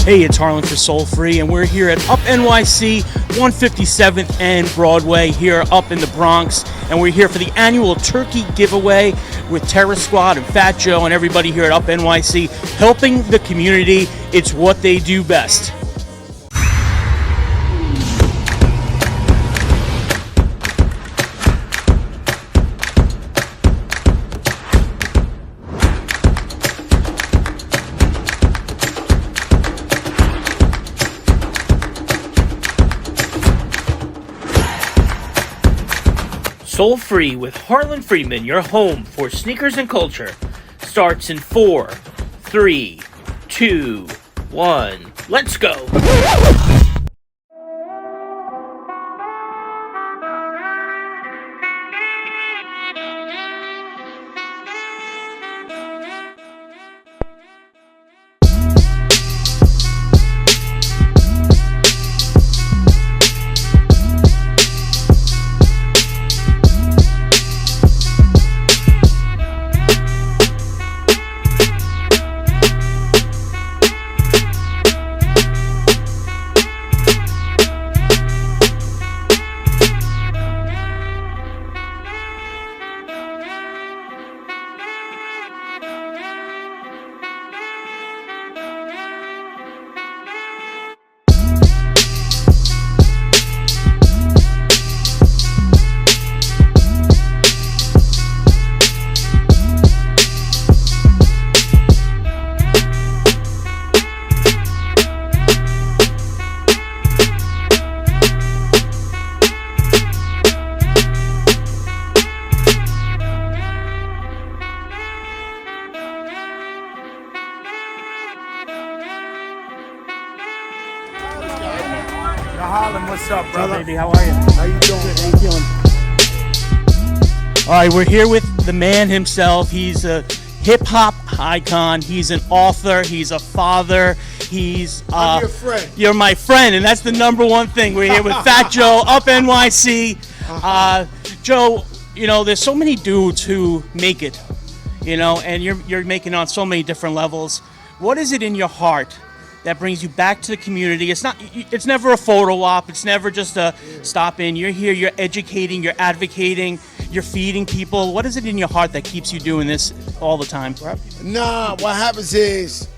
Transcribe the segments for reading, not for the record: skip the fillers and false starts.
Hey, it's Harlan for Soul Free, and we're here at UP NYC, 157th and Broadway, here up in the Bronx, and we're here for the annual turkey giveaway with Terror Squad and Fat Joe and everybody here at UP NYC, helping the community. It's what they do best. Soul Free with Harlan Freeman, your home for sneakers and culture, starts in 4, 3, 2, 1. Let's go! Harlan, what's up, brother? Hey, baby, how are you? How you doing? Good, how you feeling? All right, we're here with the man himself. He's a hip-hop icon. He's an author. He's a father. He's I'm your friend. You're my friend, and that's the number one thing. We're here with Fat Joe, UP NYC. Joe, you know, there's so many dudes who make it, you know, and you're making it on so many different levels. What is it in your heart that brings you back to the community? It's never a photo op. It's never just a stop in. You're here, you're educating, you're advocating, you're feeding people. What is it in your heart that keeps you doing this all the time? Nah, what happens is,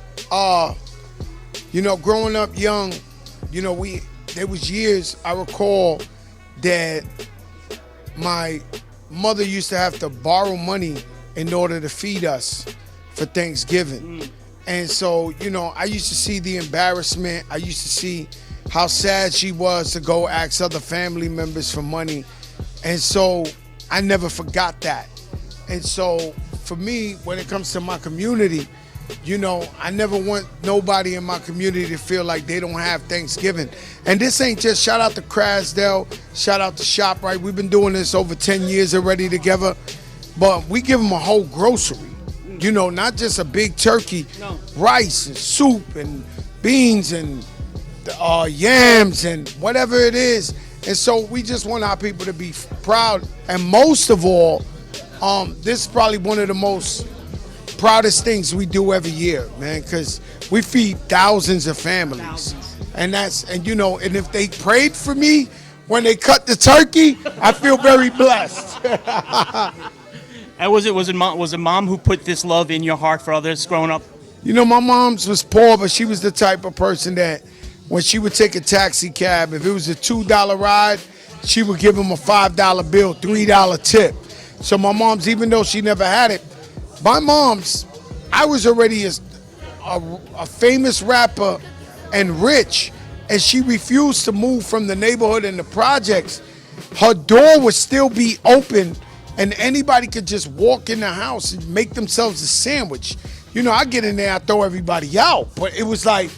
you know, growing up young, you know, there was years I recall that my mother used to have to borrow money in order to feed us for Thanksgiving. And so, you know, I used to see the embarrassment. I used to see how sad she was to go ask other family members for money. And so I never forgot that. And so for me, when it comes to my community, you know, I never want nobody in my community to feel like they don't have Thanksgiving. And this ain't just shout out to Krasdale, shout out to ShopRite. We've been doing this over 10 years already together. But we give them a whole grocery. You know, not just a big turkey, rice and soup and beans and yams and whatever it is. And so we just want our people to be proud. And most of all, this is probably one of the most proudest things we do every year, man, because we feed thousands of families. And you know, and if they prayed for me when they cut the turkey, I feel very blessed. And was it mom who put this love in your heart for others growing up? You know, my mom's was poor, but she was the type of person that when she would take a taxi cab, if it was a $2 ride, she would give him a $5 bill, $3 tip. So my mom's, even though she never had it, my mom's, I was already a famous rapper and rich, and she refused to move from the neighborhood and the projects. Her door would still be open, and anybody could just walk in the house and make themselves a sandwich. You know, I get in there, I throw everybody out. But it was like,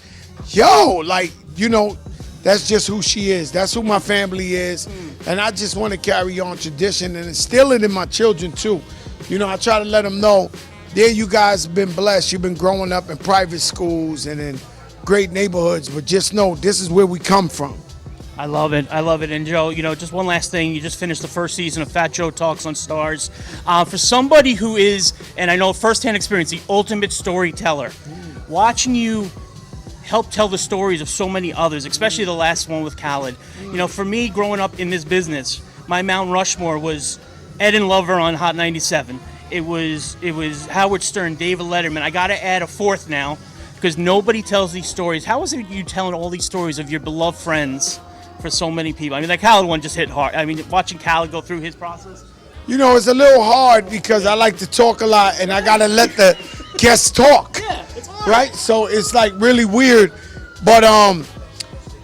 yo, like, you know, that's just who she is. That's who my family is. And I just want to carry on tradition and instill it in my children too. You know, I try to let them know, there you guys have been blessed. You've been growing up in private schools and in great neighborhoods, but just know this is where we come from. I love it. I love it. And Joe, you know, just one last thing. You just finished the first season of Fat Joe Talks on Stars. For somebody who is, and I know firsthand experience, the ultimate storyteller, watching you helped tell the stories of so many others, especially the last one with Khaled. You know, for me, growing up in this business, my Mount Rushmore was Ed and Lover on Hot 97. It was Howard Stern, David Letterman. I got to add a fourth now because nobody tells these stories. How is it you telling all these stories of your beloved friends for so many people? I mean, that Khaled one just hit hard. I mean, watching Khaled go through his process. You know, it's a little hard because I like to talk a lot and I got to let the guests talk. Yeah, it's hard. Right? So it's like really weird. But,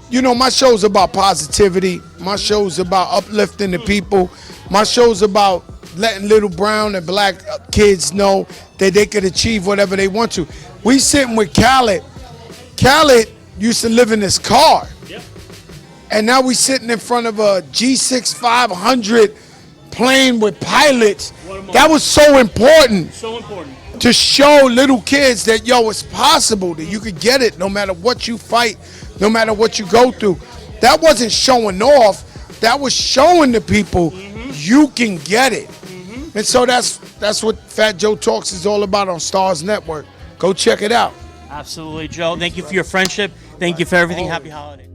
you know, my show's about positivity. My show's about uplifting the people. My show's about letting little brown and black kids know that they could achieve whatever they want to. We sitting with Khaled. Khaled used to live in this car. Yep. And now we sitting in front of a G6 500 plane with pilots. That was so important. So important. To show little kids that, yo, it's possible, that you could get it no matter what you fight, no matter what you go through. That wasn't showing off. That was showing the people you can get it. And so that's what Fat Joe Talks is all about on Stars Network. Go check it out. Absolutely, Joe. Thank you for your friendship. Thank you for everything. Happy holidays.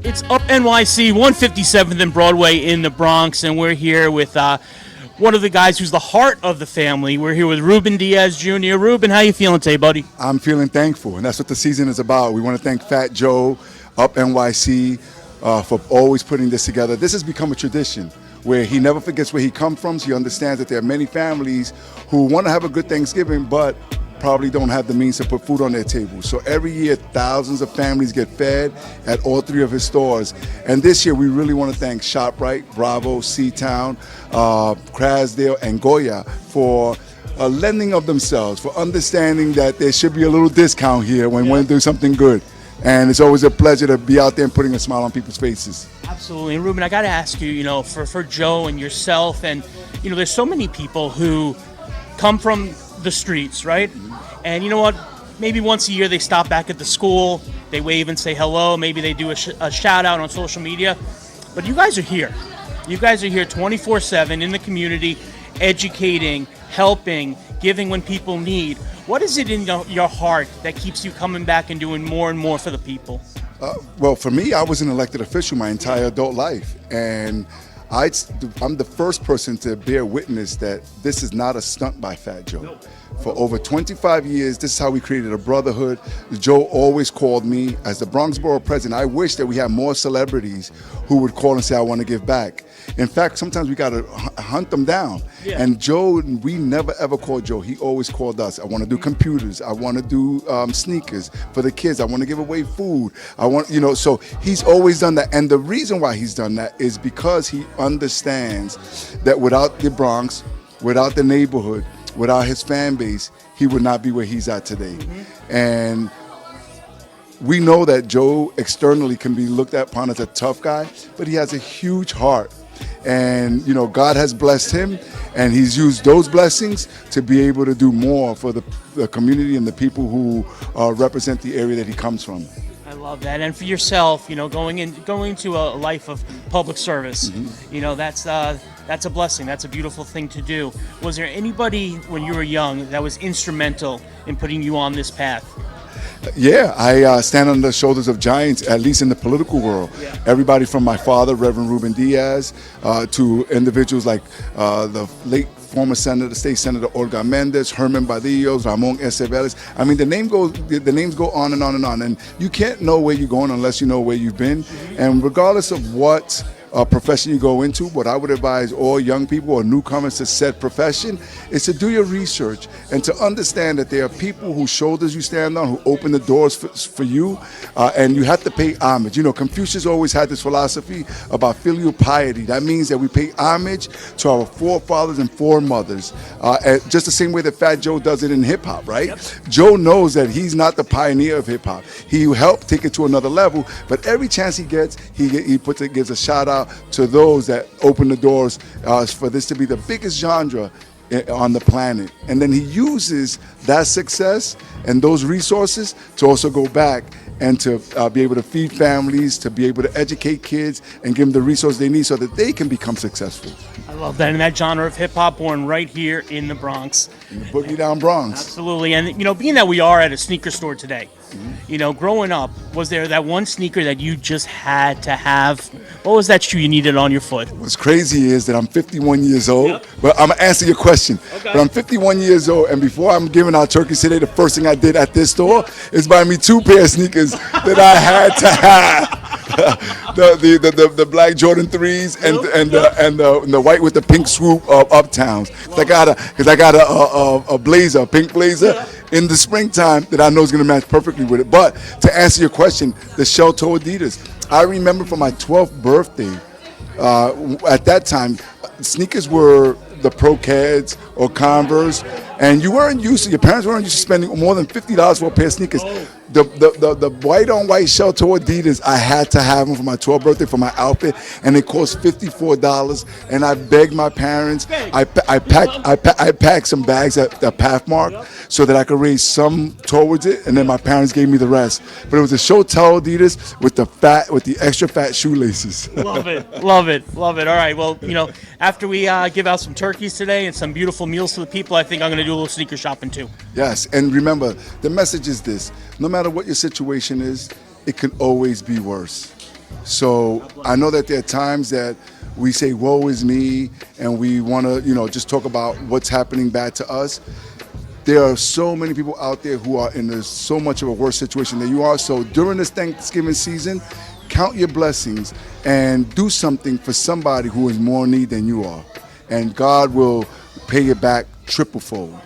It's Up NYC, 157th and Broadway in the Bronx, and we're here with one of the guys who's the heart of the family. We're here with Rubén Díaz Jr. Rubén, how you feeling today, buddy? I'm feeling thankful, and that's what the season is about. We want to thank Fat Joe, Up NYC, for always putting this together. This has become a tradition where he never forgets where he comes from, so he understands that there are many families who want to have a good Thanksgiving, but probably don't have the means to put food on their table. So every year, thousands of families get fed at all three of his stores. And this year, we really want to thank ShopRite, Bravo, Seatown, Krasdale, and Goya for lending of themselves, for understanding that there should be a little discount here when we want to do something good. And it's always a pleasure to be out there and putting a smile on people's faces. Absolutely. And Rubén, I got to ask you, you know, for Joe and yourself, and, you know, there's so many people who come from the streets, right? And you know what? Maybe once a year they stop back at the school, they wave and say hello, maybe they do a shout out on social media. But you guys are here. You guys are here 24/7 in the community, educating, helping, giving when people need. What is it in your heart that keeps you coming back and doing more and more for the people? Well, for me, I was an elected official my entire adult life, and I'm the first person to bear witness that this is not a stunt by Fat Joe. No. For over 25 years, this is how we created a brotherhood. Joe always called me. As the Bronx Borough President, I wish that we had more celebrities who would call and say, I want to give back. In fact, sometimes we got to hunt them down. Yeah. And Joe, we never ever called Joe. He always called us. I want to do computers. I want to do sneakers for the kids. I want to give away food. I want, you know, so he's always done that. And the reason why he's done that is because he understands that without the Bronx, without the neighborhood, without his fan base, he would not be where he's at today. And we know that Joe externally can be looked upon as a tough guy, but he has a huge heart. And, you know, God has blessed him, and he's used those blessings to be able to do more for the community and the people who represent the area that he comes from. I love that. And for yourself, you know, going into a life of public service, you know, that's a blessing. That's a beautiful thing to do. Was there anybody when you were young that was instrumental in putting you on this path? Yeah, I stand on the shoulders of giants, at least in the political world. Yeah. Everybody from my father, Reverend Rubén Díaz, to individuals like the late former Senator, State Senator Olga Mendez, Herman Badillos, Ramon Acevedes. I mean, the names go on and on and on. And you can't know where you're going unless you know where you've been. And regardless of what profession you go into, what I would advise all young people or newcomers to said profession is to do your research and to understand that there are people whose shoulders you stand on, who open the doors for you, and you have to pay homage. You know, Confucius always had this philosophy about filial piety. That means that we pay homage to our forefathers and foremothers, just the same way that Fat Joe does it in hip-hop, right? Yep. Joe knows that he's not the pioneer of hip-hop. He helped take it to another level, but every chance he gets, he gives a shout-out to those that open the doors for this to be the biggest genre on the planet. And then he uses that success and those resources to also go back and to be able to feed families, to be able to educate kids and give them the resources they need so that they can become successful. I love that. And that genre of hip hop born right here in the Bronx. In the Boogie Down Bronx. Absolutely. And, being that we are at a sneaker store today, growing up, was there that one sneaker that you just had to have? What was that shoe you needed on your foot? What's crazy is that I'm 51 years old, but I'm gonna answer your question. Okay. But I'm 51 years old, and before I'm giving out turkeys today, the first thing I did at this store is buy me 2 pair of sneakers that I had to have. the black Jordan 3s and the white with the pink swoop of Uptowns. Because I got a blazer, a pink blazer. In the springtime that I know is going to match perfectly with it. But to answer your question, the shell-toe Adidas. I remember for my 12th birthday, at that time, sneakers were the Pro Keds or Converse, and your parents weren't used to spending more than $50 for a pair of sneakers. The white on white shell-toe Adidas, I had to have them for my 12th birthday for my outfit, and it cost $54. And I begged my parents. I packed some bags at Pathmark so that I could raise some towards it, and then my parents gave me the rest. But it was a shell-toe Adidas with the extra fat shoelaces. Love it, love it, love it. All right, well, after we give out some turkeys today and some beautiful meals to the people, I think I'm going to do a little sneaker shopping too. Yes, and remember, the message is this: no matter what your situation is, it can always be worse. So I know that there are times that we say, woe is me, and we want to, just talk about what's happening bad to us. There are so many people out there who are in so much of a worse situation than you are. So during this Thanksgiving season, count your blessings and do something for somebody who is more in need than you are. And God will pay you back triple-fold.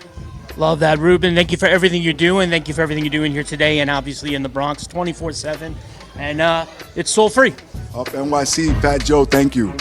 Love that, Ruben. Thank you for everything you're doing. Thank you for everything you're doing here today and obviously in the Bronx 24/7. And it's soul free. Up NYC, Fat Joe, thank you.